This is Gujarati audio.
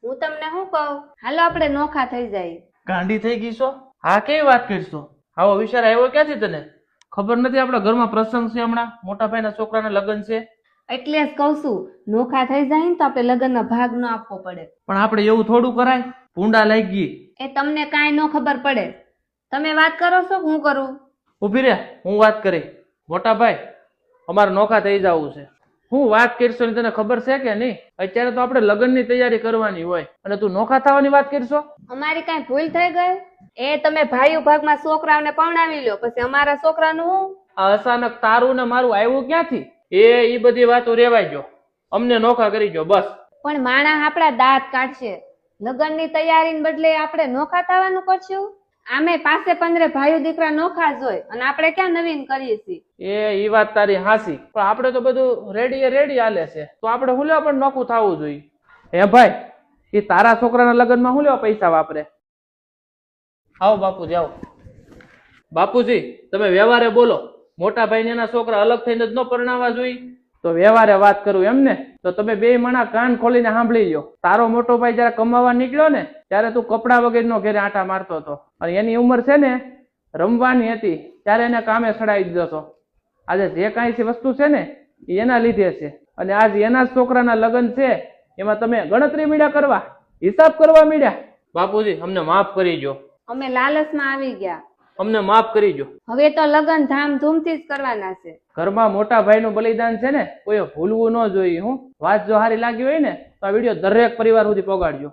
હું તમને શું કહું, હાલો આપણે નોખા થઈ જાય. ગાંડી થઈ ગઈ છો? હા, કેવી વાત કરશો? આવો વિચાર આવ્યો ક્યાંથી તને? ખબર નથી આપણા ઘરમાં પ્રસંગ છે, હમણાં મોટા ભાઈના છોકરાના લગ્ન છે. એટલે જ કહું છું, નોખા થઈ જાય ને તો આપણે લગ્નનો ભાગ ન આપવો પડે. પણ આપણે એવું થોડું કરાય? ભૂંડા લાગી ગઈ. એ તમને કાંઈ ન ખબર પડે. તમે વાત કરો છો કે હું કરું? ઉભી રે, હું વાત કરી. મોટા ભાઈ, અમારે નોખા થઈ જવું છે. હું વાત કરશો ને તને ખબર છે કે નહીં? અત્યારે તો આપણે લગ્નની તૈયારી કરવાની હોય અને તું નોખા થવાની વાત કરશો? અમારી કાંઈ ભૂલ થઈ ગઈ? એ તમે ભાઈઓ ભાગમાં છોકરાઓને પરણાવી લ્યો, પછી અમારા છોકરાનું હું? આ અચાનક તારું ને મારું આવ્યું ક્યાંથી? એ બધી વાતો રેવાઈ ગયો. અમને નોખા કરી ગયો બસ. પણ માણસ આપણા દાંત કાઢશે. લગ્નની તૈયારીને બદલે આપણે નોખા થવાનું કરશું. આમે પાસે 15 ભાઈઓ દીકરા નોખા જ હોય અને આપણે ક્યાં નવીન કરીએ છીએ. એ વાત તારી હાસી, પણ આપણે તો બધું રેડી હાલે છે, તો આપણે હું લેવા પણ નોખું થવું જોઈએ. હે ભાઈ, એ તારા છોકરાના લગ્નમાં હું લેવા પૈસા વાપરે? આવો બાપુજી, આવો. બાપુજી, તમે વ્યવહારે બોલો. મોટા ભાઈ એના છોકરા અલગ થઈને જ ન પરણાવવા જોઈએ? તો વ્યવહારે વાત કરું એમ ને? તો તમે બે મણા કાન ખોલીને સાંભળી લો. તારો મોટો ભાઈ જયારે કમાવા નીકળ્યો ને ત્યારે તું કપડા વગેરેનો ઘેરે આટા મારતો હતો, અને એની ઉંમર છે ને રમવાની હતી ત્યારે એને કામે ચડાવી દીધો હતો. આજે જે કાંઈ વસ્તુ છે ને એ એના લીધે છે, અને આજ એના જ છોકરાના લગ્ન છે, એમાં તમે ગણતરી મીડ્યા કરવા, હિસાબ કરવા મીડ્યા. બાપુજી, અમને માફ કરી જો. અમે લાલચમાં આવી ગયા. અમને માફ કરી જો. હવે તો લગ્ન ધામધૂમથી જ કરવાના છે. ઘરમાં મોટા ભાઈનું બલિદાન છે ને, કોઈએ ભૂલવું ન જોઈએ. હું વાત જો સારી લાગી હોય ને તો આ વિડીયો દરેક પરિવાર સુધી પહોંચાડજો.